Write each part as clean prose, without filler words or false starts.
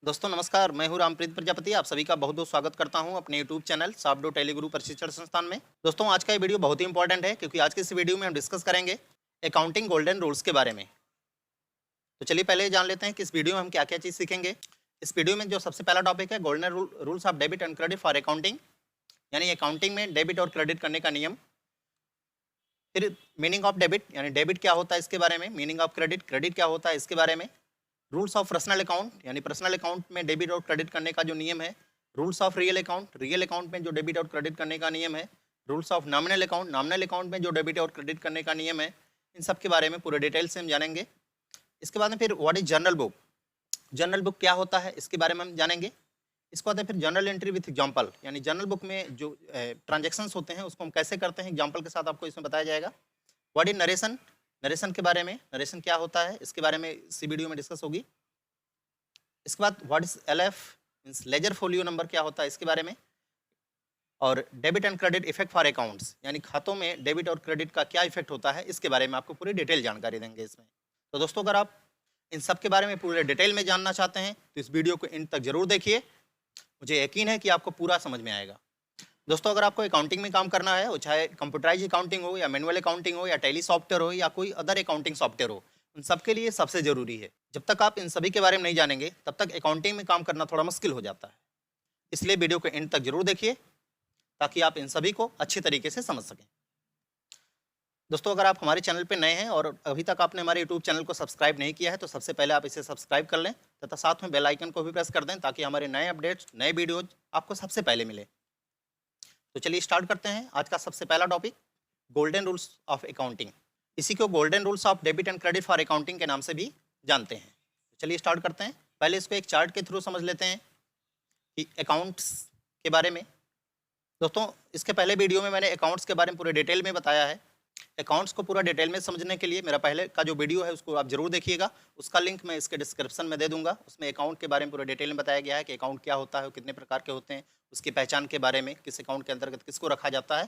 दोस्तों नमस्कार, मैं हूं रामप्रीत प्रजापति। आप सभी का बहुत बहुत स्वागत करता हूं अपने यूट्यूब चैनल सॉफ्टवेयर टेलीगुरु प्रशिक्षण संस्थान में। दोस्तों आज का ये वीडियो बहुत ही इंपॉर्टेंट है क्योंकि आज के इस वीडियो में हम डिस्कस करेंगे अकाउंटिंग गोल्डन रूल्स के बारे में। तो चलिए पहले जान लेते हैं कि इस वीडियो में हम क्या क्या चीज़ सीखेंगे। इस वीडियो में जो सबसे पहला टॉपिक है golden rules of debit and credit for accounting, यानी अकाउंटिंग में डेबिट और क्रेडिट करने का नियम। फिर मीनिंग ऑफ डेबिट यानी डेबिट क्या होता है इसके बारे में, मीनिंग ऑफ क्रेडिट क्रेडिट क्या होता है इसके बारे में, रूल्स ऑफ पर्सनल अकाउंट यानी पर्सनल अकाउंट में डेबिट और क्रेडिट करने का जो नियम है, रूल्स ऑफ रियल अकाउंट में जो डेबिट और क्रेडिट करने का नियम है, रूल्स ऑफ नॉमिनल अकाउंट में जो डेबिट और क्रेडिट करने का नियम है। इन सब के बारे में पूरे डिटेल से हम जानेंगे। इसके बाद में फिर व्हाट इज जर्नल बुक क्या होता है इसके बारे में हम जानेंगे। इसके बाद में फिर जर्नल एंट्री विथ एग्जाम्पल, यानी जर्नल बुक में जो ट्रांजेक्शन्स होते हैं उसको हम कैसे करते हैं एग्जाम्पल के साथ आपको इसमें बताया जाएगा। व्हाट इज नरेशन के बारे में, नरेशन क्या होता है इसके बारे में इसी वीडियो में डिस्कस होगी। इसके बाद what is LF means ledger folio number क्या होता है इसके बारे में, और debit and credit effect for accounts यानी खातों में डेबिट और क्रेडिट का क्या इफेक्ट होता है इसके बारे में आपको पूरी डिटेल जानकारी देंगे इसमें। तो दोस्तों अगर आप इन सब के बारे में पूरे डिटेल में जानना चाहते हैं तो इस वीडियो को इन तक जरूर देखिए, मुझे यकीन है कि आपको पूरा समझ में आएगा। दोस्तों अगर आपको अकाउंटिंग में काम करना है, वो चाहे कंप्यूटराइज अकाउंटिंग हो या मैनुअल अकाउंटिंग हो या टेली सॉफ्टवेयर हो या कोई अदर अकाउंटिंग सॉफ्टवेयर हो, उन सबके लिए सबसे ज़रूरी है। जब तक आप इन सभी के बारे में नहीं जानेंगे तब तक अकाउंटिंग में काम करना थोड़ा मुश्किल हो जाता है। इसलिए वीडियो को एंड तक जरूर देखिए ताकि आप इन सभी को अच्छी तरीके से समझ सकें। दोस्तों अगर आप हमारे चैनल पर नए हैं और अभी तक आपने हमारे यूट्यूब चैनल को सब्सक्राइब नहीं किया है तो सबसे पहले आप इसे सब्सक्राइब कर लें तथा साथ में बेल आइकन को भी प्रेस कर दें ताकि हमारे नए अपडेट्स, नए वीडियोज आपको सबसे पहले मिले। तो चलिए स्टार्ट करते हैं आज का सबसे पहला topic, golden rules of accounting. इसी को golden rules of debit and credit for accounting के नाम से भी जानते हैं। तो चलिए स्टार्ट करते हैं। पहले इसको एक चार्ट के थ्रू समझ लेते हैं कि अकाउंट्स के बारे में। दोस्तों इसके पहले वीडियो में मैंने अकाउंट्स के बारे में पूरे डिटेल में बताया है। अकाउंट्स को पूरा डिटेल में समझने के लिए मेरा पहले का जो वीडियो है उसको आप जरूर देखिएगा, उसका लिंक मैं इसके डिस्क्रिप्शन में दे दूंगा। उसमें अकाउंट के बारे में पूरे डिटेल में बताया गया है कि अकाउंट क्या होता है, कितने प्रकार के होते हैं, उसकी पहचान के बारे में, किस अकाउंट के अंतर्गत किसको रखा जाता है,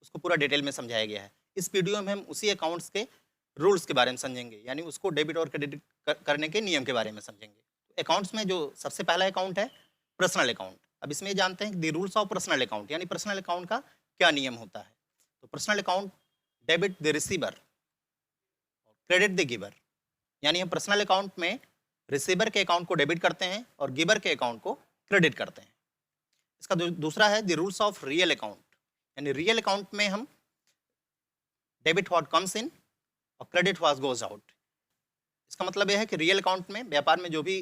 उसको पूरा डिटेल में समझाया गया है। इस वीडियो में हम उसी अकाउंट्स के रूल्स के बारे में समझेंगे, यानी उसको डेबिट और क्रेडिट करने के नियम के बारे में समझेंगे। अकाउंट्स में जो सबसे पहला अकाउंट है पर्सनल अकाउंट। अब इसमें जानते हैं the rules of personal account, यानी पर्सनल अकाउंट का क्या नियम होता है। तो personal account debit the receiver, credit the giver, यानी हम पर्सनल अकाउंट में रिसीवर के अकाउंट को डेबिट करते हैं और गिवर के अकाउंट को क्रेडिट करते हैं। इसका दूसरा है the rules of real account, यानी रियल अकाउंट में हम डेबिट व्हाट कम्स इन और क्रेडिट व्हाट गोज आउट। इसका मतलब यह है कि रियल अकाउंट में व्यापार में जो भी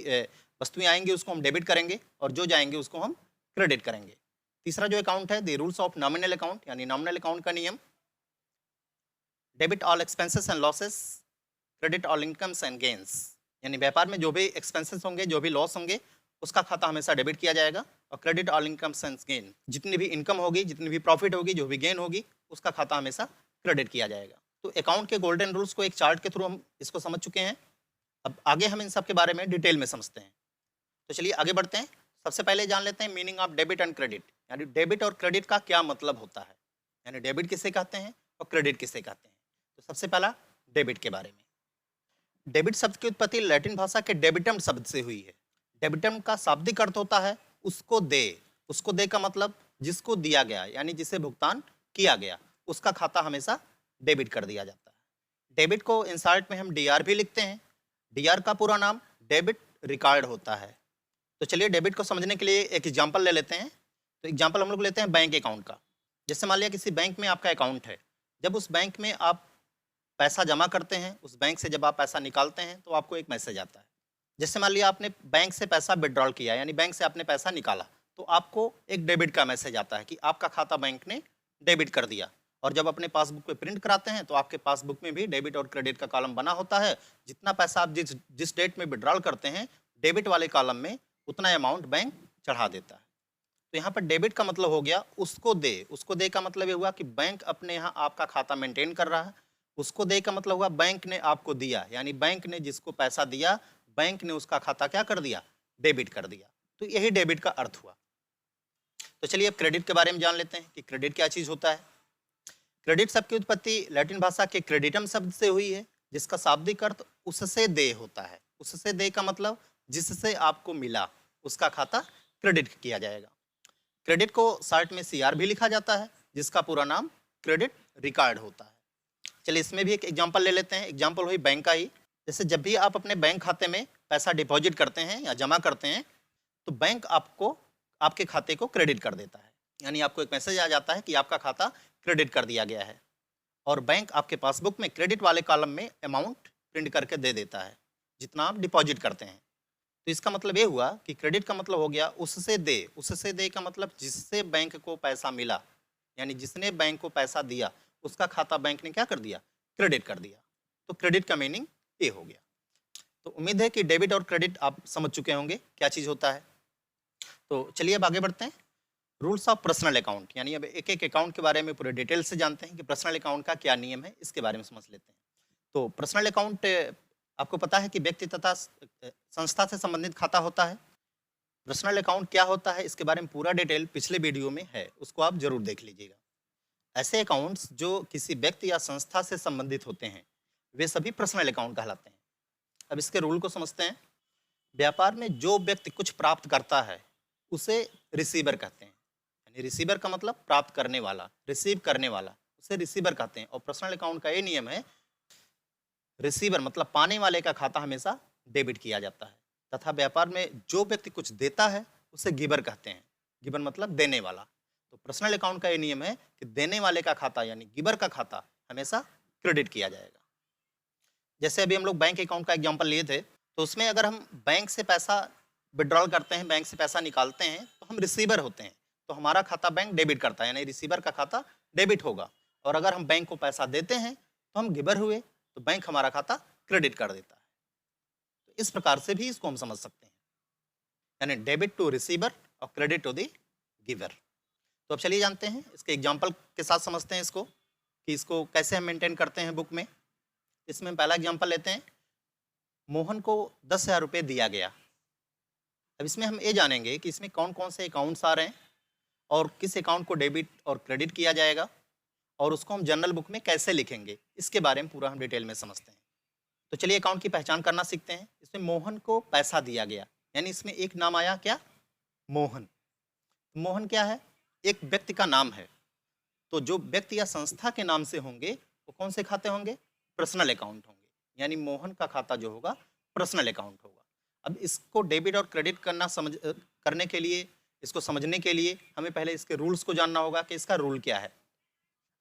वस्तुएं आएंगी उसको हम डेबिट करेंगे और जो जाएंगे उसको हम क्रेडिट करेंगे। तीसरा जो अकाउंट है the rules of nominal account, यानी नॉमिनल अकाउंट का नियम, debit all expenses and losses, credit all incomes and gains, यानी व्यापार में जो भी एक्सपेंसेस होंगे, जो भी लॉस होंगे, उसका खाता हमेशा डेबिट किया जाएगा, और credit all incomes and gain, जितनी भी इनकम होगी, जितनी भी प्रॉफिट होगी, जो भी गेन होगी, उसका खाता हमेशा क्रेडिट किया जाएगा। तो अकाउंट के गोल्डन रूल्स को एक चार्ट के थ्रू हम इसको समझ चुके हैं। अब आगे हम इन सब के बारे में डिटेल में समझते हैं। तो चलिए आगे बढ़ते हैं। सबसे पहले जान लेते हैं meaning of debit and credit, यानी डेबिट और क्रेडिट का क्या मतलब होता है, यानी डेबिट किसे कहते हैं और क्रेडिट किसे कहते हैं। तो सबसे पहला डेबिट के बारे में। डेबिट शब्द की उत्पत्ति लैटिन भाषा के डेबिटम शब्द से हुई है। डेबिटम का शाब्दिक अर्थ होता है उसको दे। उसको दे का मतलब जिसको दिया गया, यानी जिसे भुगतान किया गया, उसका खाता हमेशा डेबिट कर दिया जाता है। डेबिट को इन शॉर्ट में हम DR भी लिखते हैं। DR का पूरा नाम डेबिट रिकॉर्ड होता है। तो चलिए डेबिट को समझने के लिए एक एग्जाम्पल ले लेते हैं। तो एग्जाम्पल हम लोग लेते हैं बैंक अकाउंट का। जैसे मान लिया किसी बैंक में आपका अकाउंट है, जब उस बैंक में आप पैसा जमा करते हैं, उस बैंक से जब आप पैसा निकालते हैं तो आपको एक मैसेज आता है। जैसे मान लिया आपने बैंक से पैसा विड्रॉल किया, यानी बैंक से आपने पैसा निकाला, तो आपको एक डेबिट का मैसेज आता है कि आपका खाता बैंक ने डेबिट कर दिया। और जब अपने पासबुक पे प्रिंट कराते हैं तो आपके पासबुक में भी डेबिट और क्रेडिट का कॉलम बना होता है। जितना पैसा आप जिस डेट में विड्रॉल करते हैं, डेबिट वाले कॉलम में उतना अमाउंट बैंक चढ़ा देता है। तो यहाँ पर डेबिट का मतलब हो गया उसको दे। उसको दे का मतलब ये हुआ कि बैंक अपने यहाँ आपका खाता मेंटेन कर रहा है। उसको दे का मतलब हुआ बैंक ने आपको दिया, यानी बैंक ने जिसको पैसा दिया, बैंक ने उसका खाता क्या कर दिया, डेबिट कर दिया। तो यही डेबिट का अर्थ हुआ। तो चलिए अब क्रेडिट के बारे में जान लेते हैं कि क्रेडिट क्या चीज़ होता है। क्रेडिट शब्द की उत्पत्ति लैटिन भाषा के क्रेडिटम शब्द से हुई है, जिसका शाब्दिक अर्थ उससे दे होता है। उससे दे का मतलब जिससे आपको मिला, उसका खाता क्रेडिट किया जाएगा। क्रेडिट को शॉर्ट में CR भी लिखा जाता है, जिसका पूरा नाम क्रेडिट रिकॉर्ड होता है। चलिए इसमें भी एक एग्जांपल ले लेते हैं। एग्जांपल हुई बैंक का ही। जैसे जब भी आप अपने बैंक खाते में पैसा डिपॉजिट करते हैं या जमा करते हैं, तो बैंक आपको आपके खाते को क्रेडिट कर देता है। यानी आपको एक मैसेज आ जाता है कि आपका खाता क्रेडिट कर दिया गया है, और बैंक आपके पासबुक में क्रेडिट वाले कॉलम में अमाउंट प्रिंट करके दे देता है जितना आप डिपॉजिट करते हैं। तो इसका मतलब ये हुआ कि क्रेडिट का मतलब हो गया उससे दे। उससे दे का मतलब जिससे बैंक को पैसा मिला, यानी जिसने बैंक को पैसा दिया उसका खाता बैंक ने क्या कर दिया, क्रेडिट कर दिया। तो क्रेडिट का मीनिंग ये हो गया। तो उम्मीद है कि डेबिट और क्रेडिट आप समझ चुके होंगे क्या चीज़ होता है। तो चलिए अब आगे बढ़ते हैं। रूल्स ऑफ पर्सनल अकाउंट, यानी अब एक एक अकाउंट के बारे में पूरे डिटेल से जानते हैं कि पर्सनल अकाउंट का क्या नियम है, इसके बारे में समझ लेते हैं। तो पर्सनल अकाउंट आपको पता है कि व्यक्ति तथा संस्था से संबंधित खाता होता है। पर्सनल अकाउंट क्या होता है इसके बारे में पूरा डिटेल पिछले वीडियो में है, उसको आप जरूर देख लीजिएगा। ऐसे अकाउंट्स जो किसी व्यक्ति या संस्था से संबंधित होते हैं वे सभी पर्सनल अकाउंट कहलाते हैं। अब इसके रूल को समझते हैं। व्यापार में जो व्यक्ति कुछ प्राप्त करता है उसे रिसीवर कहते हैं। यानी रिसीवर का मतलब प्राप्त करने वाला, रिसीव करने वाला, उसे रिसीवर कहते हैं। और पर्सनल अकाउंट का ये नियम है, रिसीवर मतलब पाने वाले का खाता हमेशा डेबिट किया जाता है, तथा व्यापार में जो व्यक्ति कुछ देता है उसे गिवर कहते हैं। गिवर मतलब देने वाला। तो पर्सनल अकाउंट का ये नियम है कि देने वाले का खाता यानी गिवर का खाता हमेशा क्रेडिट किया जाएगा। जैसे अभी हम लोग बैंक अकाउंट का एग्जांपल लिए थे, तो उसमें अगर हम बैंक से पैसा विड्रॉल करते हैं, बैंक से पैसा निकालते हैं, तो हम रिसीवर होते हैं, तो हमारा खाता बैंक डेबिट करता है, यानी रिसीवर का खाता डेबिट होगा। और अगर हम बैंक को पैसा देते हैं तो हम गिवर हुए, तो बैंक हमारा खाता क्रेडिट कर देता है। तो इस प्रकार से भी इसको हम समझ सकते हैं, यानी डेबिट टू रिसीवर और क्रेडिट टू द गिवर। तो अब चलिए जानते हैं, इसके एग्जाम्पल के साथ समझते हैं इसको कि इसको कैसे हम मेंटेन करते हैं बुक में। इसमें पहला एग्जाम्पल लेते हैं। मोहन को 10,000 रुपये दिया गया। अब इसमें हम ये जानेंगे कि इसमें कौन कौन से अकाउंट्स आ रहे हैं और किस अकाउंट को डेबिट और क्रेडिट किया जाएगा, और उसको हम जनरल बुक में कैसे लिखेंगे, इसके बारे में पूरा हम डिटेल में समझते हैं। तो चलिए अकाउंट की पहचान करना सीखते हैं। इसमें मोहन को पैसा दिया गया, यानी इसमें एक नाम आया क्या, मोहन। मोहन क्या है, एक व्यक्ति का नाम है। तो जो व्यक्ति या संस्था के नाम से होंगे वो कौन से खाते होंगे, पर्सनल अकाउंट होंगे। यानी मोहन का खाता जो होगा पर्सनल अकाउंट होगा। अब इसको डेबिट और क्रेडिट करने के लिए, इसको समझने के लिए हमें पहले इसके रूल्स को जानना होगा कि इसका रूल क्या है।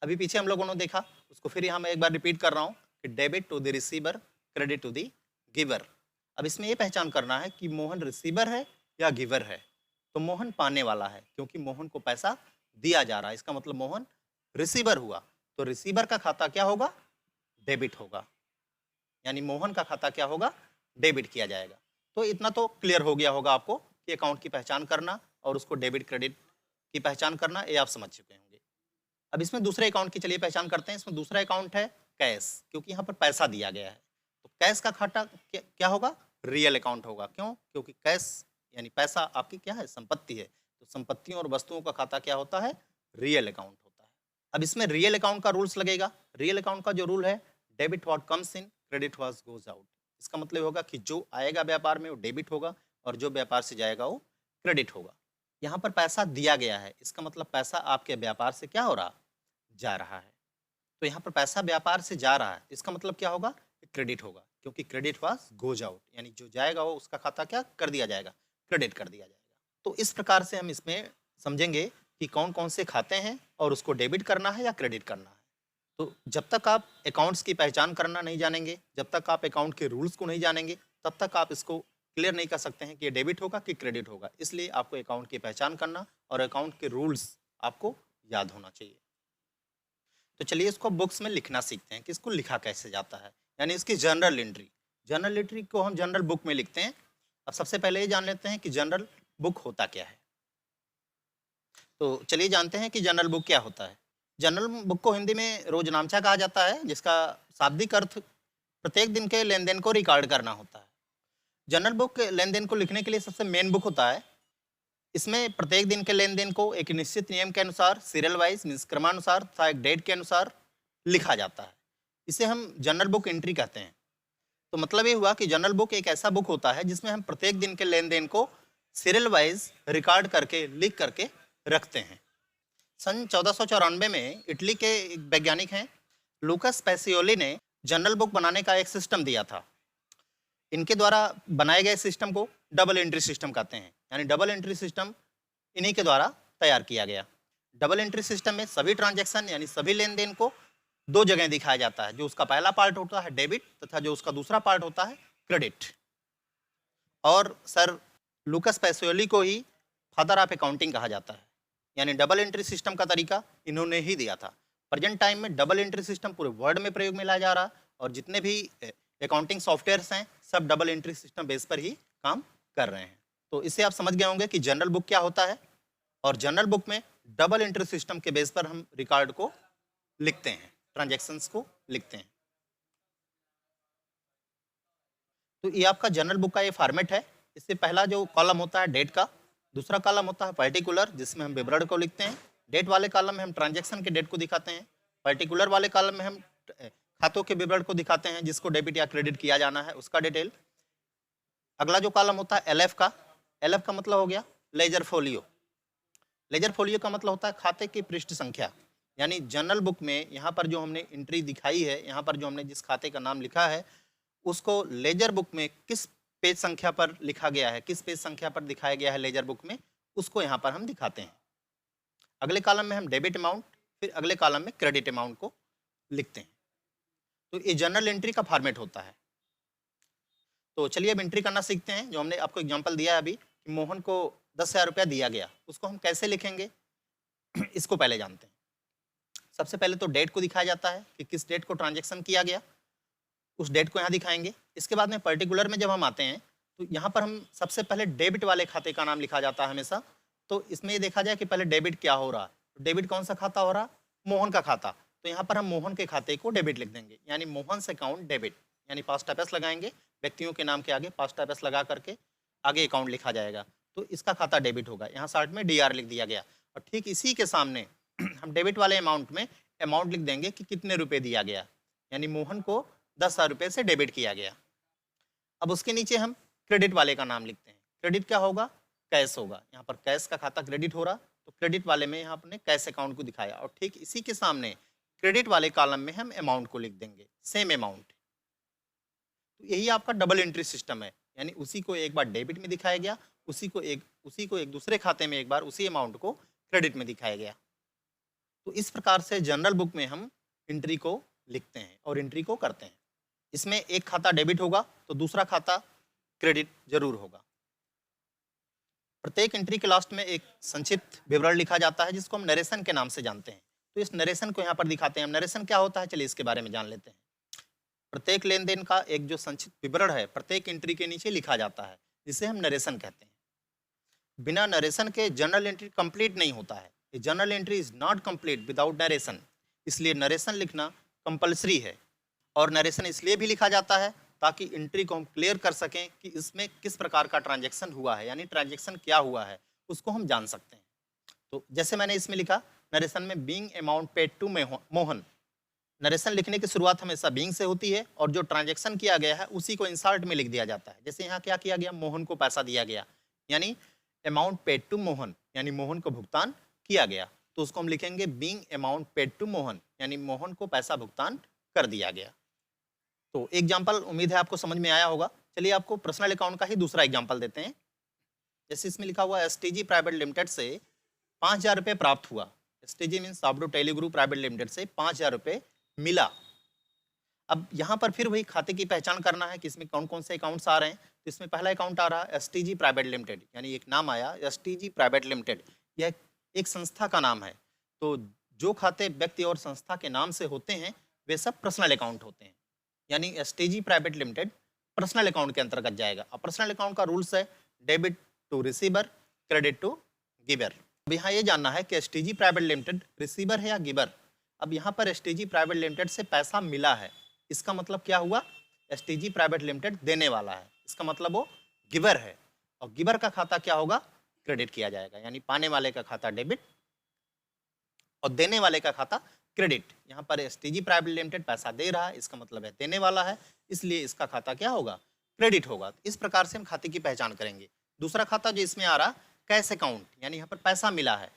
अभी पीछे हम लोगों ने देखा, उसको फिर यहाँ मैं एक बार रिपीट कर रहा हूँ कि debit to the receiver, credit to the giver. अब इसमें ये पहचान करना है कि मोहन रिसीवर है या गिवर है। तो मोहन पाने वाला है, क्योंकि मोहन को पैसा दिया जा रहा है, इसका मतलब मोहन रिसीवर हुआ। तो रिसीवर का खाता क्या होगा, डेबिट होगा, यानी मोहन का खाता क्या होगा, डेबिट किया जाएगा। तो इतना तो क्लियर हो गया होगा आपको कि अकाउंट की पहचान करना और उसको डेबिट क्रेडिट की पहचान करना, ये आप समझ चुके होंगे। अब इसमें दूसरे अकाउंट की चलिए पहचान करते हैं। इसमें दूसरा अकाउंट है कैश, क्योंकि यहाँ पर पैसा दिया गया है। तो कैश का खाता क्या होगा, रियल अकाउंट होगा। क्यों, क्योंकि कैश यानी पैसा आपकी क्या है, संपत्ति है। तो संपत्तियों और वस्तुओं का खाता क्या होता है, रियल अकाउंट होता है। अब इसमें रियल अकाउंट का रूल्स लगेगा। रियल अकाउंट का जो रूल है, debit what comes in, credit what goes out. इसका मतलब होगा कि जो आएगा व्यापार में वो डेबिट होगा और जो व्यापार से जाएगा वो क्रेडिट होगा। यहाँ पर पैसा दिया गया है, इसका मतलब पैसा आपके व्यापार से क्या हो रहा, जा रहा है। तो यहाँ पर पैसा व्यापार से जा रहा है, इसका मतलब क्या होगा, क्रेडिट होगा, क्योंकि क्रेडिट वाज गोज आउट, यानी जो जाएगा वो उसका खाता क्या कर दिया जाएगा, क्रेडिट कर दिया जाएगा। तो इस प्रकार से हम इसमें समझेंगे कि कौन कौन से खाते हैं और उसको डेबिट करना है या क्रेडिट करना है। तो जब तक आप अकाउंट्स की पहचान करना नहीं जानेंगे, जब तक आप अकाउंट के रूल्स को नहीं जानेंगे, तब तक आप इसको क्लियर नहीं कर सकते हैं कि ये डेबिट होगा कि क्रेडिट होगा। इसलिए आपको अकाउंट की पहचान करना और अकाउंट के रूल्स आपको याद होना चाहिए। तो चलिए इसको बुक्स में लिखना सीखते हैं कि इसको लिखा कैसे जाता है, यानी इसकी जनरल एंट्री। जनरल एंट्री को हम जनरल बुक में लिखते हैं। अब सबसे पहले ये जान लेते हैं कि जनरल बुक होता क्या है। तो चलिए जानते हैं कि जनरल बुक क्या होता है। जनरल बुक को हिंदी में रोजनामचा कहा जाता है, जिसका शाब्दिक अर्थ प्रत्येक दिन के लेन देन को रिकॉर्ड करना होता है। जनरल बुक लेन देन को लिखने के लिए सबसे मेन बुक होता है। इसमें प्रत्येक दिन के लेन देन को एक निश्चित नियम के अनुसार सीरियल वाइज मीन्स क्रमानुसार तथा एक डेट के अनुसार लिखा जाता है। इसे हम जनरल बुक एंट्री कहते हैं। तो मतलब ये हुआ कि जनरल बुक एक ऐसा बुक होता है जिसमें हम प्रत्येक दिन के लेन देन को सीरियल वाइज रिकॉर्ड करके लिख करके रखते हैं। सन 1494 में इटली के एक वैज्ञानिक हैं लूकस पैसियोली ने जनरल बुक बनाने का एक सिस्टम दिया था। इनके द्वारा बनाए गए सिस्टम को डबल एंट्री सिस्टम कहते हैं, यानी डबल एंट्री सिस्टम इन्हीं के द्वारा तैयार किया गया। डबल एंट्री सिस्टम में सभी ट्रांजैक्शन यानी सभी लेन देन को दो जगह दिखाया जाता है, जो उसका पहला पार्ट होता है डेबिट तथा जो उसका दूसरा पार्ट होता है क्रेडिट। और सर लूकस पैसियोली को ही फादर ऑफ अकाउंटिंग कहा जाता है, यानी डबल एंट्री सिस्टम का तरीका इन्होंने ही दिया था। प्रेजेंट टाइम में डबल एंट्री सिस्टम पूरे वर्ल्ड में प्रयोग में लाया जा रहा है और जितने भी अकाउंटिंग सॉफ्टवेयर्स हैं सब डबल एंट्री सिस्टम बेस पर ही काम कर रहे हैं। तो इससे आप समझ गए होंगे कि जनरल बुक क्या होता है, और जनरल बुक में डबल एंट्री सिस्टम के बेस पर हम रिकॉर्ड को लिखते हैं, ट्रांजैक्शंस को लिखते हैं। तो ये आपका जनरल बुक का ये फॉर्मेट है। इससे पहला जो कॉलम होता है डेट का, दूसरा कॉलम होता है पर्टिकुलर जिसमें हम विवरण को लिखते हैं। डेट वाले कॉलम में हम ट्रांजैक्शन के डेट को दिखाते हैं, पर्टिकुलर वाले कॉलम में हम खातों के विवरण को दिखाते हैं जिसको डेबिट या क्रेडिट किया जाना है उसका डिटेल। अगला जो कॉलम होता है एलएफ का, एलएफ का मतलब हो गया लेजर फोलियो। लेजर फोलियो का मतलब होता है खाते की पृष्ठ संख्या, यानी जनरल बुक में यहाँ पर जो हमने एंट्री दिखाई है, यहाँ पर जो हमने जिस खाते का नाम लिखा है उसको लेजर बुक में किस पेज संख्या पर लिखा गया है, किस पेज संख्या पर दिखाया गया है लेजर बुक में, उसको यहाँ पर हम दिखाते हैं। अगले कॉलम में हम डेबिट अमाउंट, फिर अगले कॉलम में क्रेडिट अमाउंट को लिखते हैं। तो ये जनरल एंट्री का फॉर्मेट होता है। तो चलिए अब एंट्री करना सीखते हैं। जो हमने आपको एग्जांपल दिया है अभी कि मोहन को 10,000 रुपया दिया गया, उसको हम कैसे लिखेंगे इसको पहले जानते हैं। सबसे पहले तो डेट को दिखाया जाता है कि किस डेट को ट्रांजैक्शन किया गया, उस डेट को यहाँ दिखाएंगे। इसके बाद में पर्टिकुलर में जब हम आते हैं तो यहाँ पर हम सबसे पहले डेबिट वाले खाते का नाम लिखा जाता है हमेशा। तो इसमें ये देखा जाए कि पहले डेबिट क्या हो रहा है, डेबिट कौन सा खाता हो रहा, मोहन का खाता। तो यहाँ पर हम मोहन के खाते को डेबिट लिख देंगे, यानी मोहन से अकाउंट डेबिट, यानी पास्ट टाइप एस लगाएंगे, व्यक्तियों के नाम के आगे पास्ट टाइप एस लगा करके आगे अकाउंट लिखा जाएगा। तो इसका खाता डेबिट होगा, यहाँ शॉर्ट में डीआर लिख दिया गया। और ठीक इसी के सामने हम डेबिट वाले अमाउंट में अमाउंट लिख देंगे कि कितने रुपए दिया गया, यानी मोहन को 10,000 रुपये से डेबिट किया गया। अब उसके नीचे हम क्रेडिट वाले का नाम लिखते हैं। क्रेडिट क्या होगा, कैश होगा। यहाँ पर कैश का खाता क्रेडिट हो रहा, तो क्रेडिट वाले में यहाँ अपने कैश अकाउंट को दिखाया। और ठीक इसी के सामने क्रेडिट वाले कॉलम में हम अमाउंट को लिख देंगे, सेम अमाउंट। तो यही आपका डबल एंट्री सिस्टम है, यानी उसी को एक बार डेबिट में दिखाया गया, उसी को एक दूसरे खाते में एक बार उसी अमाउंट को क्रेडिट में दिखाया गया। तो इस प्रकार से जनरल बुक में हम एंट्री को लिखते हैं और एंट्री को करते हैं। इसमें एक खाता डेबिट होगा तो दूसरा खाता क्रेडिट जरूर होगा। प्रत्येक एंट्री के लास्ट में एक संक्षिप्त विवरण लिखा जाता है जिसको हम नरेशन के नाम से जानते हैं। तो इस नरेशन को यहाँ पर दिखाते हैं। नरेशन क्या होता है, चलिए इसके बारे में जान लेते हैं। प्रत्येक लेन देन का एक जो संक्षिप्त विवरण है प्रत्येक एंट्री के नीचे लिखा जाता है, जिसे हम नरेशन कहते हैं। बिना नरेशन के जर्नल एंट्री कंप्लीट नहीं होता है। Journal entry is not complete without narration, इसलिए नरेशन लिखना कंपलसरी है। और नरेशन इसलिए भी लिखा जाता है ताकि एंट्री को हम क्लियर कर सकें कि इसमें किस प्रकार का ट्रांजैक्शन हुआ है, यानी ट्रांजैक्शन क्या हुआ है उसको हम जान सकते हैं। तो जैसे मैंने इसमें लिखा नरेशन में being amount paid to Mohan. Narration लिखने की शुरुआत हमेशा बीइंग से होती है और जो ट्रांजैक्शन किया गया है उसी को इंसर्ट में लिख दिया जाता है। जैसे यहाँ क्या किया गया, मोहन को पैसा दिया गया, यानी अमाउंट पेड टू मोहन, यानी मोहन को भुगतान किया गया। तो उसको हम लिखेंगे being amount paid to Mohan, यानी मोहन को पैसा भुगतान कर दिया गया। तो एग्जाम्पल उम्मीद है आपको समझ में आया होगा। चलिए आपको पर्सनल अकाउंट का ही दूसरा एग्जाम्पल देते हैं। जैसे इसमें लिखा हुआ एसटीजी प्राइवेट लिमिटेड से 5,000 रुपये प्राप्त हुआ। एसटीजी मीन्स साबडो टेली ग्रुप प्राइवेट लिमिटेड से 5,000 रुपये मिला। अब यहाँ पर फिर वही खाते की पहचान करना है कि इसमें कौन कौन से अकाउंट्स आ रहे हैं। तो इसमें पहला अकाउंट आ रहा है एसटीजी प्राइवेट लिमिटेड, यानी एक नाम आया एसटीजी प्राइवेट लिमिटेड, यह एक संस्था का नाम है। तो जो खाते व्यक्ति और संस्था के नाम से होते हैं वे सब पर्सनल अकाउंट होते हैं, यानी STG private limited personal account के अंतर्गत जाएगा। और पर्सनल अकाउंट का रूल्स है debit to receiver, credit to giver. अब यहाँ ये जानना है कि एसटीजी प्राइवेट लिमिटेड रिसीवर है या गिवर। अब यहाँ पर एसटीजी प्राइवेट लिमिटेड से पैसा मिला है, इसका मतलब क्या हुआ, एसटीजी प्राइवेट लिमिटेड देने वाला है, इसका मतलब वो गिवर है। और गिवर का खाता क्या होगा, क्रेडिट किया जाएगा, यानी पाने वाले का खाता डेबिट और देने वाले का खाता क्रेडिट। यहाँ पर एसटीजी प्राइवेट लिमिटेड पैसा दे रहा है, इसका मतलब है देने वाला है, इसलिए इसका खाता क्या होगा, क्रेडिट होगा। इस प्रकार से हम खाते की पहचान करेंगे। दूसरा खाता जो इसमें आ रहा कैश अकाउंट, यानी यहाँ पर पैसा मिला है,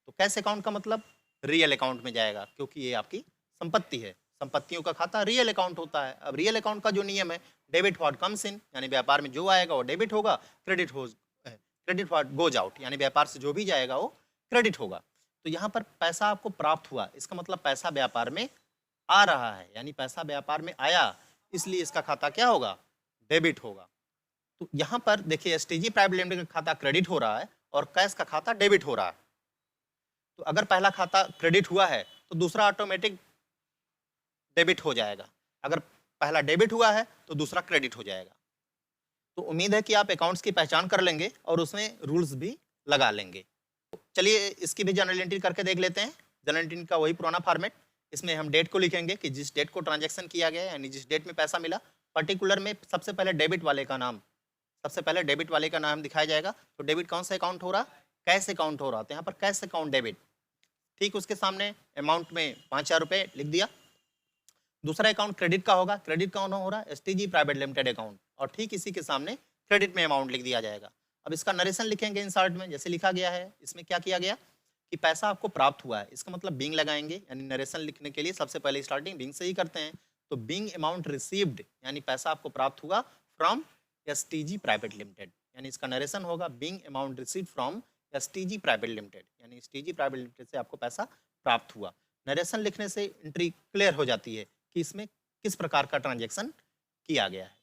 तो कैश अकाउंट का मतलब रियल अकाउंट में जाएगा, क्योंकि ये आपकी संपत्ति है, संपत्तियों का खाता रियल अकाउंट होता है। अब रियल अकाउंट का जो नियम है, डेबिट व्हाट कम्स इन, यानी व्यापार में जो आएगा वो डेबिट होगा, क्रेडिट व्हाट गोज आउट, यानी व्यापार से जो भी जाएगा वो क्रेडिट होगा। तो यहाँ पर पैसा आपको प्राप्त हुआ, इसका मतलब पैसा व्यापार में आ रहा है, यानी पैसा व्यापार में आया, इसलिए इसका खाता क्या होगा, डेबिट होगा। तो यहाँ पर देखिए एसटीजी प्राइवेट लिमिटेड का खाता क्रेडिट हो रहा है और कैश का खाता डेबिट हो रहा है। तो अगर पहला खाता क्रेडिट हुआ है तो दूसरा ऑटोमेटिक डेबिट हो जाएगा, अगर पहला डेबिट हुआ है तो दूसरा क्रेडिट हो जाएगा। तो उम्मीद है कि आप अकाउंट्स की पहचान कर लेंगे और उसमें रूल्स भी लगा लेंगे। चलिए इसकी भी जनरल एंट्री करके देख लेते हैं। जनरल एंट्री का वही पुराना फॉर्मेट, इसमें हम डेट को लिखेंगे कि जिस डेट को ट्रांजैक्शन किया गया, यानी जिस डेट में पैसा मिला, पर्टिकुलर में सबसे पहले डेबिट वाले का नाम, सबसे पहले डेबिट वाले का नाम दिखाया जाएगा। तो डेबिट कौन सा अकाउंट हो रहा, कैश अकाउंट हो रहा, तो यहाँ पर कैश अकाउंट डेबिट, ठीक उसके सामने अमाउंट में 5,000 रुपये लिख दिया। दूसरा अकाउंट क्रेडिट का होगा, क्रेडिट कौन हो रहा है, एसटीजी प्राइवेट लिमिटेड अकाउंट, और ठीक इसी के सामने क्रेडिट में अमाउंट लिख दिया जाएगा। अब इसका नरेशन लिखेंगे इंसर्ट में, जैसे लिखा गया है, इसमें क्या किया गया कि पैसा आपको प्राप्त हुआ है, इसका मतलब बीइंग लगाएंगे, यानी नरेशन लिखने के लिए सबसे पहले स्टार्टिंग बीइंग से ही करते हैं। तो बीइंग अमाउंट रिसीव्ड, यानी पैसा आपको प्राप्त हुआ फ्रॉम एसटीजी प्राइवेट लिमिटेड, यानी इसका नरेशन होगा being amount received from STG private limited, यानी एसटीजी प्राइवेट लिमिटेड से आपको पैसा प्राप्त हुआ। नरेशन लिखने से एंट्री क्लियर हो जाती है कि इसमें किस प्रकार का ट्रांजैक्शन किया गया है।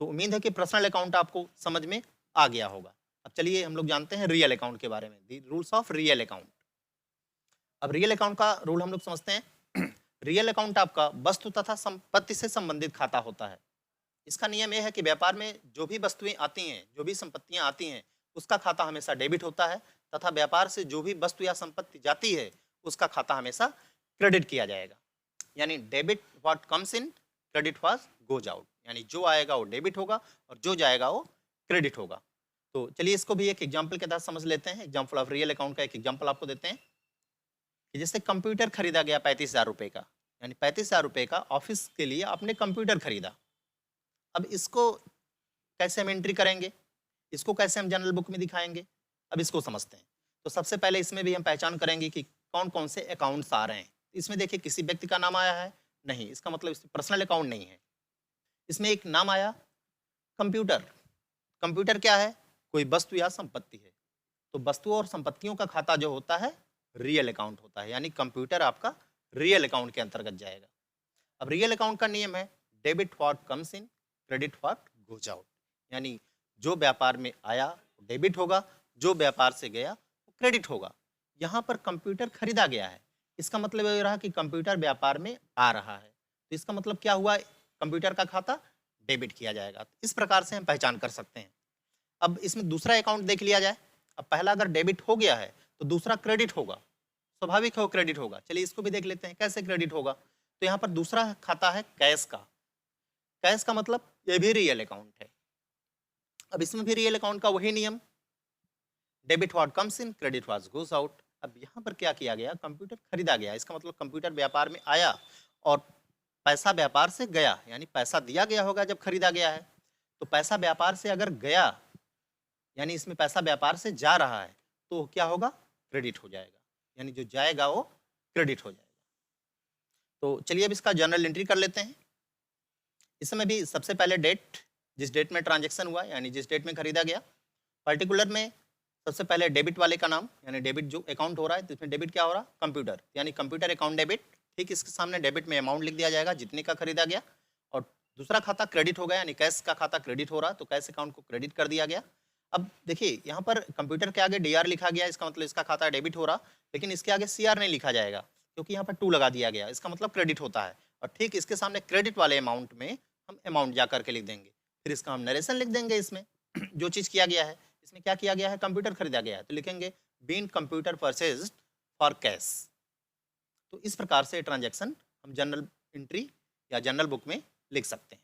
तो उम्मीद है कि पर्सनल अकाउंट आपको समझ में आ गया होगा। अब चलिए हम लोग जानते हैं रियल अकाउंट के बारे में, दी रूल्स ऑफ रियल अकाउंट। अब रियल अकाउंट का रूल हम लोग समझते हैं। रियल अकाउंट आपका वस्तु तथा संपत्ति से संबंधित खाता होता है। इसका नियम यह है कि व्यापार में जो भी वस्तुएं आती हैं, जो भी संपत्तियां आती हैं, उसका खाता हमेशा डेबिट होता है, तथा व्यापार से जो भी वस्तु या संपत्ति जाती है उसका खाता हमेशा क्रेडिट किया जाएगा। यानी debit what comes in, credit what goes out, यानी जो आएगा वो डेबिट होगा और जो जाएगा वो क्रेडिट होगा। तो चलिए इसको भी एक एग्जाम्पल के तहत समझ लेते हैं। एग्जाम्पल ऑफ रियल अकाउंट का एक एग्जाम्पल आपको देते हैं कि जैसे कंप्यूटर खरीदा गया 35,000 रुपये का, यानी 35,000 रुपये का ऑफिस के लिए आपने कंप्यूटर खरीदा। अब इसको कैसे हम एंट्री करेंगे, इसको कैसे हम जनरल बुक में दिखाएंगे, अब इसको समझते हैं। तो सबसे पहले इसमें भी हम पहचान करेंगे कि कौन कौन से अकाउंट्स आ रहे हैं। इसमें देखिए किसी व्यक्ति का नाम आया है नहीं, इसका मतलब इसमें पर्सनल अकाउंट नहीं है। इसमें एक नाम आया कंप्यूटर, कंप्यूटर क्या है, कोई वस्तु या संपत्ति है। तो वस्तुओं और संपत्तियों का खाता जो होता है रियल अकाउंट होता है, यानी कंप्यूटर आपका रियल अकाउंट के अंतर्गत जाएगा। अब रियल अकाउंट का नियम है debit what comes in, credit what goes out, यानी जो व्यापार में आया डेबिट होगा, जो व्यापार से गया वो क्रेडिट होगा। यहाँ पर कंप्यूटर खरीदा गया है, इसका मतलब ये रहा कि कंप्यूटर व्यापार में आ रहा है, तो इसका मतलब क्या हुआ, कंप्यूटर का खाता डेबिट किया जाएगा। इस प्रकार से हम पहचान कर सकते हैं। अब इसमें दूसरा अकाउंट देख लिया जाए। अब पहला अगर डेबिट हो गया है तो दूसरा क्रेडिट होगा, स्वाभाविक है वो क्रेडिट होगा। चलिए इसको भी देख लेते हैं कैसे क्रेडिट होगा। तो यहाँ पर दूसरा खाता है कैश का, कैश का मतलब ये भी रियल अकाउंट है। अब इसमें भी रियल अकाउंट का वही नियम, debit what comes in, credit what goes out. अब यहाँ पर क्या किया गया, कंप्यूटर खरीदा गया, इसका मतलब कंप्यूटर व्यापार में आया और पैसा व्यापार से गया, यानी पैसा दिया गया होगा जब खरीदा गया है। तो पैसा व्यापार से अगर गया, यानी इसमें पैसा व्यापार से जा रहा है, तो क्या होगा, क्रेडिट हो जाएगा, यानी जो जाएगा वो क्रेडिट हो जाएगा। तो चलिए अब इसका जर्नल एंट्री कर लेते हैं। इसमें भी सबसे पहले डेट, जिस डेट में ट्रांजैक्शन हुआ, यानी जिस डेट में खरीदा गया, पर्टिकुलर में सबसे पहले डेबिट वाले का नाम, यानी डेबिट जो अकाउंट हो रहा है, तो इसमें डेबिट क्या हो रहा है, कंप्यूटर, यानी कंप्यूटर अकाउंट डेबिट। ठीक इसके सामने डेबिट में अमाउंट लिख दिया जाएगा जितने का खरीदा गया, और दूसरा खाता क्रेडिट हो गया, यानी कैश का खाता क्रेडिट हो रहा है, तो कैश अकाउंट को क्रेडिट कर दिया गया। अब देखिए यहाँ पर कंप्यूटर के आगे DR लिखा गया, इसका मतलब इसका खाता डेबिट हो रहा, लेकिन इसके आगे CR नहीं लिखा जाएगा क्योंकि यहाँ पर 2 लगा दिया गया, इसका मतलब क्रेडिट होता है। और ठीक इसके सामने क्रेडिट वाले अमाउंट में हम अमाउंट जा करके लिख देंगे, फिर इसका हम नरेशन लिख देंगे। इसमें जो चीज़ किया गया है, इसमें क्या किया गया है, कंप्यूटर खरीदा गया है, तो लिखेंगे been computer purchased for cash. तो इस प्रकार से ट्रांजैक्शन हम जनरल एंट्री या जनरल बुक में लिख सकते हैं।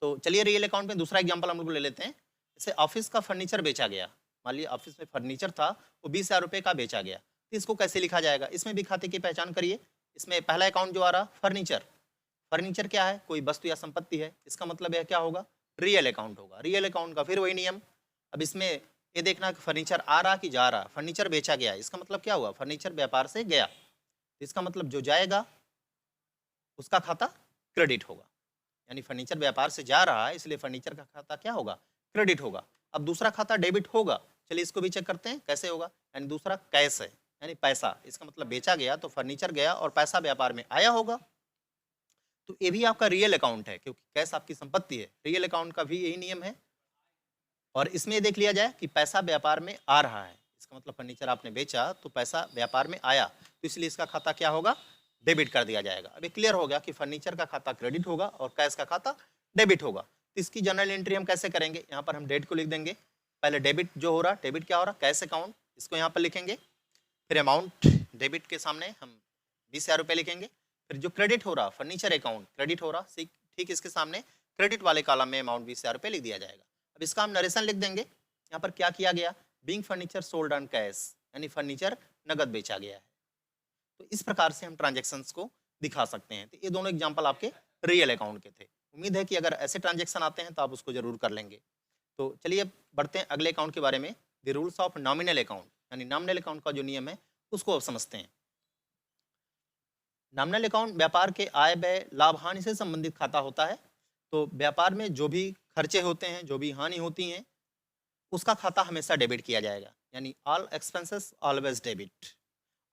तो चलिए रियल अकाउंट में दूसरा एग्जांपल हम लोग ले लेते हैं। जैसे ऑफिस का फर्नीचर बेचा गया, मान लीजिए ऑफिस में फर्नीचर था, वो 20,000 रुपये का बेचा गया, तो इसको कैसे लिखा जाएगा, इसमें भी खाते की पहचान करिए। इसमें पहला अकाउंट जो आ रहा फर्नीचर, फर्नीचर क्या है, कोई वस्तु या संपत्ति है, इसका मतलब यह क्या होगा, रियल अकाउंट होगा। रियल अकाउंट का फिर वही नियम, अब इसमें ये देखना कि फर्नीचर आ रहा कि जा रहा। फर्नीचर बेचा गया, इसका मतलब क्या हुआ, फर्नीचर व्यापार से गया, इसका मतलब जो जाएगा उसका खाता क्रेडिट होगा। यानी फर्नीचर व्यापार से जा रहा है, इसलिए फर्नीचर का खाता क्या होगा, क्रेडिट होगा। अब दूसरा खाता डेबिट होगा, चलिए इसको भी चेक करते हैं कैसे होगा। यानी दूसरा कैश है, यानी पैसा, इसका मतलब बेचा गया तो फर्नीचर गया और पैसा व्यापार में आया होगा। तो ये भी आपका रियल अकाउंट है, क्योंकि कैश आपकी संपत्ति है। रियल अकाउंट का भी यही नियम है। और इसमें ये देख लिया जाए कि पैसा व्यापार में आ रहा है, इसका मतलब फर्नीचर आपने बेचा तो पैसा व्यापार में आया, तो इसलिए इसका खाता क्या होगा, डेबिट कर दिया जाएगा। अभी क्लियर हो गया कि फर्नीचर का खाता क्रेडिट होगा और कैश का खाता डेबिट होगा। तो इसकी जनरल एंट्री हम कैसे करेंगे, यहाँ पर हम डेट को लिख देंगे। पहले डेबिट जो हो रहा, डेबिट क्या हो रहा, कैश अकाउंट, इसको यहाँ पर लिखेंगे। फिर अमाउंट, डेबिट के सामने हम 20,000 रुपये लिखेंगे। फिर जो क्रेडिट हो रहा, फर्नीचर अकाउंट क्रेडिट हो रहा, ठीक इसके सामने क्रेडिट वाले कॉलम में अमाउंट 20,000 रुपये लिख दिया जाएगा। अब इसका हम नरेशन लिख देंगे। यहाँ पर क्या किया गया, being furniture sold on cash, यानी फर्नीचर नगद बेचा गया है। तो इस प्रकार से हम ट्रांजेक्शन्स को दिखा सकते हैं। तो ये दोनों एग्जांपल आपके रियल अकाउंट के थे। उम्मीद है कि अगर ऐसे ट्रांजेक्शन आते हैं तो आप उसको जरूर कर लेंगे। तो चलिए अब बढ़ते हैं अगले अकाउंट के बारे में, the rules of nominal account, यानी नॉमिनल अकाउंट का जो नियम है उसको अब समझते हैं। नॉमिनल अकाउंट व्यापार के आय व्यय लाभ हानि से संबंधित खाता होता है। तो व्यापार में जो भी खर्चे होते हैं, जो भी हानि होती हैं, उसका खाता हमेशा डेबिट किया जाएगा, यानी ऑल एक्सपेंसेस ऑलवेज डेबिट।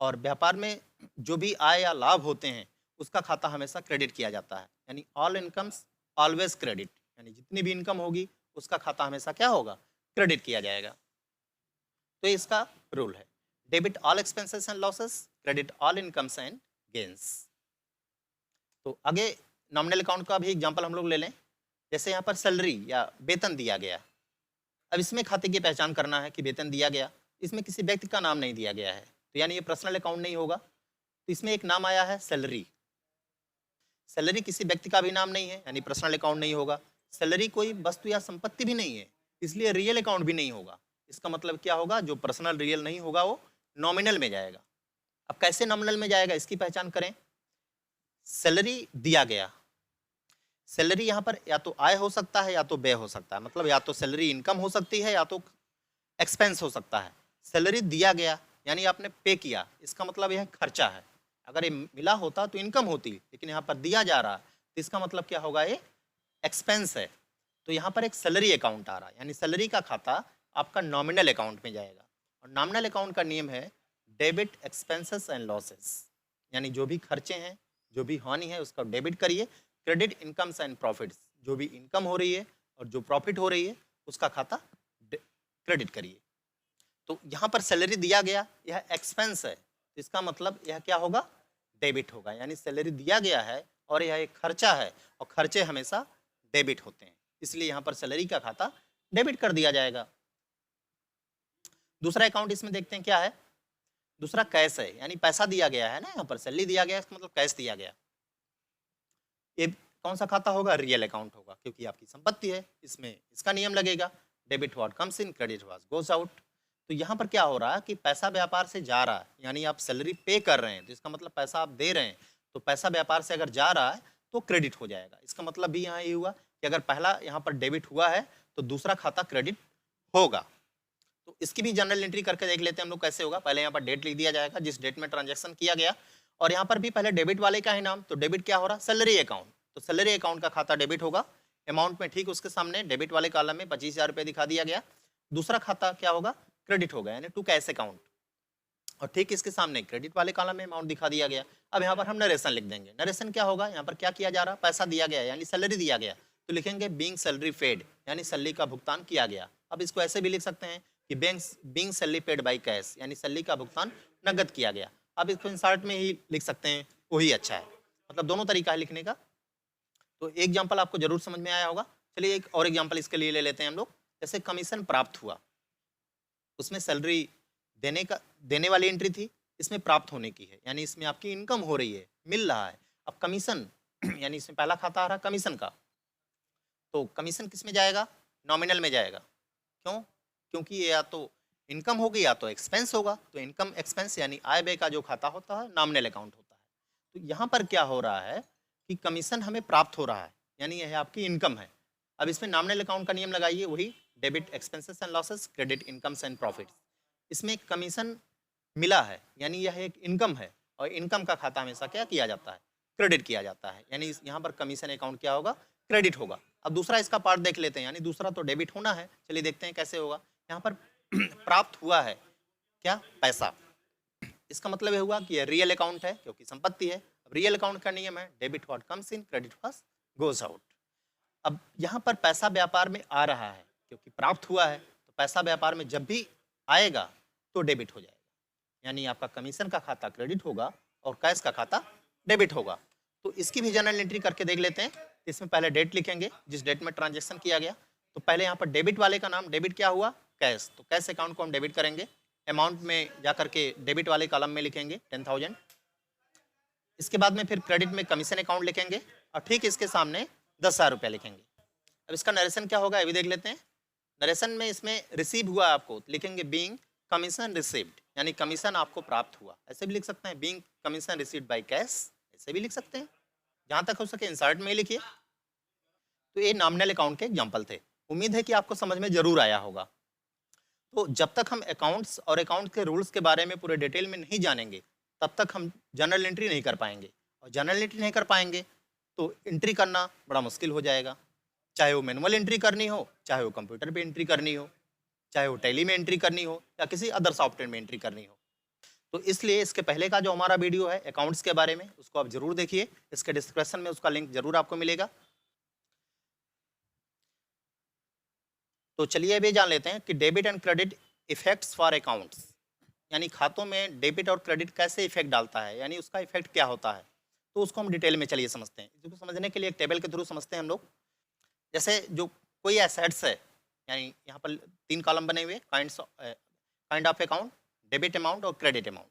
और व्यापार में जो भी आय या लाभ होते हैं उसका खाता हमेशा क्रेडिट किया जाता है, यानी ऑल इनकम्स ऑलवेज क्रेडिट, यानी जितनी भी इनकम होगी उसका खाता हमेशा क्या होगा, क्रेडिट किया जाएगा। तो इसका रूल है, debit all expenses and losses, credit all incomes and gains. तो आगे नॉमिनल अकाउंट का भी एग्जांपल हम लोग ले लें। जैसे यहाँ पर सैलरी या वेतन दिया गया, अब इसमें खाते की पहचान करना है कि वेतन दिया गया, इसमें किसी व्यक्ति का नाम नहीं दिया गया है, तो यानी ये पर्सनल अकाउंट नहीं होगा। तो इसमें एक नाम आया है सैलरी, सैलरी किसी व्यक्ति का भी नाम नहीं है, यानी पर्सनल अकाउंट नहीं होगा। सैलरी कोई वस्तु या संपत्ति भी नहीं है, इसलिए रियल अकाउंट भी नहीं होगा। इसका मतलब क्या होगा, जो पर्सनल रियल नहीं होगा वो नॉमिनल में जाएगा। अब कैसे नॉमिनल में जाएगा इसकी पहचान करें। सैलरी दिया गया, सैलरी यहाँ पर या तो आय हो सकता है या तो व्यय हो सकता है, मतलब या तो सैलरी इनकम हो सकती है या तो एक्सपेंस हो सकता है। सैलरी दिया गया यानी आपने पे किया, इसका मतलब यह खर्चा है। अगर ये मिला होता तो इनकम होती, लेकिन यहाँ पर दिया जा रहा है तो इसका मतलब क्या होगा, ये एक्सपेंस है। तो यहाँ पर एक सैलरी अकाउंट आ रहा है, यानी सैलरी का खाता आपका नॉमिनल अकाउंट में जाएगा। और नॉमिनल अकाउंट का नियम है डेबिट एक्सपेंसेस एंड लॉसेस, यानी जो भी खर्चे हैं, जो भी हानि है उसका डेबिट करिए। क्रेडिट इनकम्स एंड प्रॉफिट्स, जो भी इनकम हो रही है और जो प्रॉफिट हो रही है उसका खाता क्रेडिट करिए। तो यहाँ पर सैलरी दिया गया, यह एक्सपेंस है, तो इसका मतलब यह क्या होगा, डेबिट होगा। यानी सैलरी दिया गया है और यह एक खर्चा है, और खर्चे हमेशा डेबिट होते हैं, इसलिए यहाँ पर सैलरी का खाता डेबिट कर दिया जाएगा। दूसरा अकाउंट इसमें देखते हैं क्या है, दूसरा कैश है, यानी पैसा दिया गया है ना, यहाँ पर सैलरी दिया गया, इसका मतलब कैश दिया गया। ये कौन सा खाता होगा, रियल अकाउंट होगा, क्योंकि आपकी संपत्ति है, इसमें इसका नियम लगेगा, debit what comes in, credit what goes out. तो यहाँ पर क्या हो रहा है कि पैसा व्यापार से जा रहा है, यानी आप सैलरी पे कर रहे हैं, तो इसका मतलब पैसा आप दे रहे हैं, तो पैसा व्यापार से अगर जा रहा है तो क्रेडिट हो जाएगा। इसका मतलब भी यहाँ ये हुआ कि अगर पहला यहाँ पर डेबिट हुआ है तो दूसरा खाता क्रेडिट होगा। तो इसकी भी जनरल एंट्री करके देख लेते हैं हम लोग कैसे होगा। पहले यहाँ पर डेट लिख दिया जाएगा जिस डेट में ट्रांजेक्शन किया गया, और यहाँ पर भी पहले डेबिट वाले का ही नाम, तो डेबिट क्या हो रहा, सैलरी अकाउंट, तो सैलरी अकाउंट का खाता डेबिट होगा। अमाउंट में ठीक उसके सामने डेबिट वाले कॉलम में 25,000 रुपये दिखा दिया गया। दूसरा खाता क्या होगा, क्रेडिट होगा, यानी टू कैश अकाउंट, और ठीक इसके सामने क्रेडिट वाले कॉलम में अमाउंट दिखा दिया गया। अब यहाँ पर हम नरेशन लिख देंगे। नरेशन क्या होगा, यहाँ पर क्या किया जा रहा, पैसा दिया गया यानी सैलरी दिया गया, तो लिखेंगे बीइंग सैलरी पेड, यानी सैलरी का भुगतान किया गया। अब इसको ऐसे भी लिख सकते हैं कि being salary paid by cash, यानी सैलरी का भुगतान नगद किया गया। अब इसको इंसर्ट में ही लिख सकते हैं, वही अच्छा है, मतलब दोनों तरीका है लिखने का। तो एक एग्जाम्पल आपको जरूर समझ में आया होगा। चलिए एक और एग्जाम्पल इसके लिए ले लेते हैं हम लोग। जैसे कमीशन प्राप्त हुआ, उसमें सैलरी देने वाली एंट्री थी, इसमें प्राप्त होने की है, यानी इसमें आपकी इनकम हो रही है, मिल रहा है। अब कमीशन यानी इसमें पहला खाता आ रहा कमीशन का, तो कमीशन किस में जाएगा, नॉमिनल में जाएगा। क्यों, क्योंकि ये या तो इनकम होगी या तो एक्सपेंस होगा, तो इनकम एक्सपेंस यानी आय व्यय का जो खाता होता है नॉमिनल अकाउंट होता है। तो यहाँ पर क्या हो रहा है कि कमीशन हमें प्राप्त हो रहा है, यानी यह आपकी इनकम है। अब इसमें नॉमिनल अकाउंट का नियम लगाइए, वही debit expenses and losses, credit incomes and profits. इसमें कमीशन मिला है यानी यह एक इनकम है, और इनकम का खाता हमेशा क्या किया जाता है, क्रेडिट किया जाता है, यानी यहाँ पर कमीशन अकाउंट क्या होगा, क्रेडिट होगा। अब दूसरा इसका पार्ट देख लेते हैं, यानी दूसरा तो डेबिट होना है, चलिए देखते हैं कैसे होगा। यहाँ पर प्राप्त हुआ है क्या, पैसा, इसका मतलब ये हुआ कि यह रियल अकाउंट है क्योंकि संपत्ति है। अब रियल अकाउंट का नियम है debit what comes in, credit what goes out. अब यहाँ पर पैसा व्यापार में आ रहा है क्योंकि प्राप्त हुआ है, तो पैसा व्यापार में जब भी आएगा तो डेबिट हो जाएगा, यानी आपका कमीशन का खाता क्रेडिट होगा और कैश का खाता डेबिट होगा। तो इसकी भी जनरल एंट्री करके देख लेते हैं। इसमें पहले डेट लिखेंगे, जिस डेट में ट्रांजेक्शन किया गया। तो पहले यहाँ पर डेबिट वाले का नाम, डेबिट क्या हुआ, कैश, तो कैश अकाउंट को हम डेबिट करेंगे। अमाउंट में जाकर के डेबिट वाले कॉलम में लिखेंगे 10,000। इसके बाद में फिर क्रेडिट में कमीशन अकाउंट लिखेंगे और ठीक इसके सामने 10,000 रुपया लिखेंगे। अब इसका नरेशन क्या होगा, अभी देख लेते हैं। नरेशन में इसमें रिसीव हुआ आपको, लिखेंगे बीइंग कमीशन रिसीव्ड, यानी कमीशन आपको प्राप्त हुआ, ऐसे भी लिख सकते हैं। Being commission received by cash, ऐसे भी लिख सकते हैं। जहाँ तक हो सके इंसर्ट में लिखिए। तो ये नॉमिनल अकाउंट के एग्जाम्पल थे। उम्मीद है कि आपको समझ में जरूर आया होगा। तो जब तक हम अकाउंट्स और अकाउंट के रूल्स के बारे में पूरे डिटेल में नहीं जानेंगे, तब तक हम जनरल एंट्री नहीं कर पाएंगे, और जनरल एंट्री नहीं कर पाएंगे तो एंट्री करना बड़ा मुश्किल हो जाएगा। चाहे वो मैनुअल एंट्री करनी हो, चाहे वो कंप्यूटर पे एंट्री करनी हो, चाहे वो टैली में एंट्री करनी हो, या किसी अदर सॉफ्टवेयर में एंट्री करनी हो। तो इसलिए इसके पहले का जो हमारा वीडियो है अकाउंट्स के बारे में, उसको आप जरूर देखिए। इसके डिस्क्रिप्शन में उसका लिंक जरूर आपको मिलेगा। तो चलिए अभी जान लेते हैं कि debit and credit effects for accounts, यानी खातों में डेबिट और क्रेडिट कैसे इफेक्ट डालता है, यानी उसका इफेक्ट क्या होता है। तो उसको हम डिटेल में चलिए समझते हैं। इसको समझने के लिए एक टेबल के थ्रू समझते हैं हम लोग। जैसे जो कोई एसेट्स है, यानी यहाँ पर 3 कॉलम बने हुए, kind of account, debit amount और क्रेडिट अमाउंट,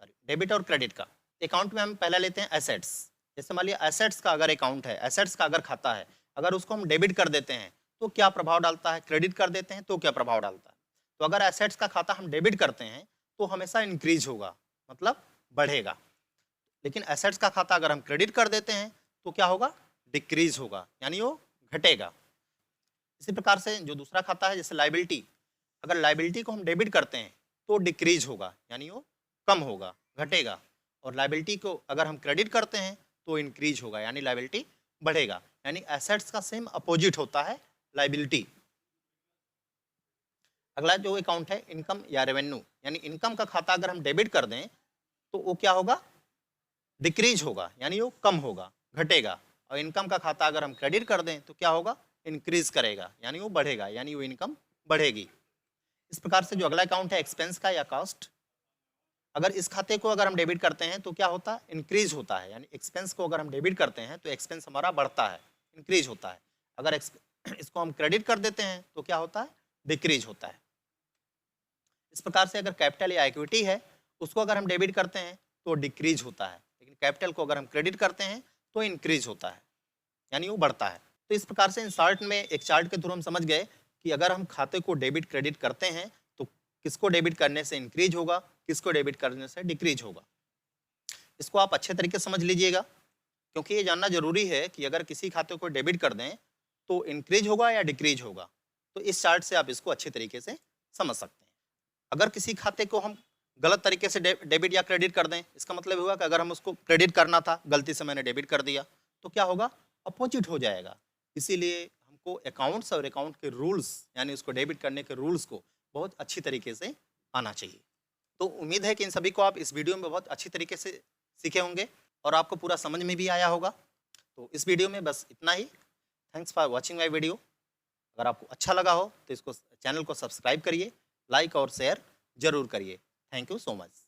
सॉरी डेबिट और क्रेडिट का। अकाउंट में हम पहला लेते हैं एसेट्स। जैसे मान लिया एसेट्स का अगर अकाउंट है, एसेट्स का अगर खाता है, अगर उसको हम डेबिट कर देते हैं तो क्या प्रभाव डालता है, क्रेडिट कर देते हैं तो क्या प्रभाव डालता है। तो अगर एसेट्स का खाता हम डेबिट करते हैं तो हमेशा इंक्रीज होगा, मतलब बढ़ेगा। लेकिन एसेट्स का खाता अगर हम क्रेडिट कर देते हैं तो क्या होगा, डिक्रीज होगा, यानी वो घटेगा। इसी प्रकार से जो दूसरा खाता है जैसे लाइबिलिटी, अगर लाइबिलिटी को हम डेबिट करते हैं तो डिक्रीज होगा, यानी वो कम होगा, घटेगा। और लाइबिलिटी को अगर हम क्रेडिट करते हैं तो इंक्रीज होगा, यानी लाइबिलिटी बढ़ेगा। यानी एसेट्स का सेम अपोजिट होता है लाइबिलिटी। अगला जो अकाउंट है इनकम या रेवेन्यू, यानी इनकम का खाता अगर हम डेबिट कर दें तो वो क्या होगा, डिक्रीज होगा, यानी वो कम होगा, घटेगा। और इनकम का खाता अगर हम क्रेडिट कर दें तो क्या होगा, इंक्रीज करेगा, यानी वो बढ़ेगा, यानी वो इनकम बढ़ेगी। इस प्रकार से जो अगला अकाउंट है एक्सपेंस का या कॉस्ट, अगर इस खाते को अगर हम डेबिट करते हैं तो क्या होता है, इंक्रीज होता है, यानी एक्सपेंस को अगर हम डेबिट करते हैं तो एक्सपेंस हमारा बढ़ता है, इंक्रीज होता है। अगर इसको हम क्रेडिट कर देते हैं तो क्या होता है, डिक्रीज होता है। इस प्रकार से अगर कैपिटल या इक्विटी है, उसको अगर हम डेबिट करते हैं तो डिक्रीज होता है, लेकिन कैपिटल को अगर हम क्रेडिट करते हैं तो इंक्रीज होता है, यानी वो बढ़ता है। तो इस प्रकार से इन चार्ट में, एक चार्ट के थ्रू हम समझ गए कि अगर हम खाते को डेबिट क्रेडिट करते हैं तो किसको डेबिट करने से इंक्रीज होगा, किसको डेबिट करने से डिक्रीज होगा। इसको आप अच्छे तरीके से समझ लीजिएगा, क्योंकि ये जानना जरूरी है कि अगर किसी खाते को डेबिट कर दें तो इंक्रीज होगा या डिक्रीज होगा। तो इस चार्ट से आप इसको अच्छे तरीके से समझ सकते हैं। अगर किसी खाते को हम गलत तरीके से डेबिट या क्रेडिट कर दें, इसका मतलब हुआ कि अगर हम उसको क्रेडिट करना था, गलती से मैंने डेबिट कर दिया, तो क्या होगा, अपोजिट हो जाएगा। इसीलिए हमको अकाउंट्स और अकाउंट के रूल्स, यानी उसको डेबिट करने के रूल्स को बहुत अच्छी तरीके से आना चाहिए। तो उम्मीद है कि इन सभी को आप इस वीडियो में बहुत अच्छी तरीके से सीखे होंगे और आपको पूरा समझ में भी आया होगा। तो इस वीडियो में बस इतना ही। Thanks for watching my video. अगर आपको अच्छा लगा हो तो इसको, चैनल को सब्सक्राइब करिए, लाइक और शेयर जरूर करिए। Thank you so much.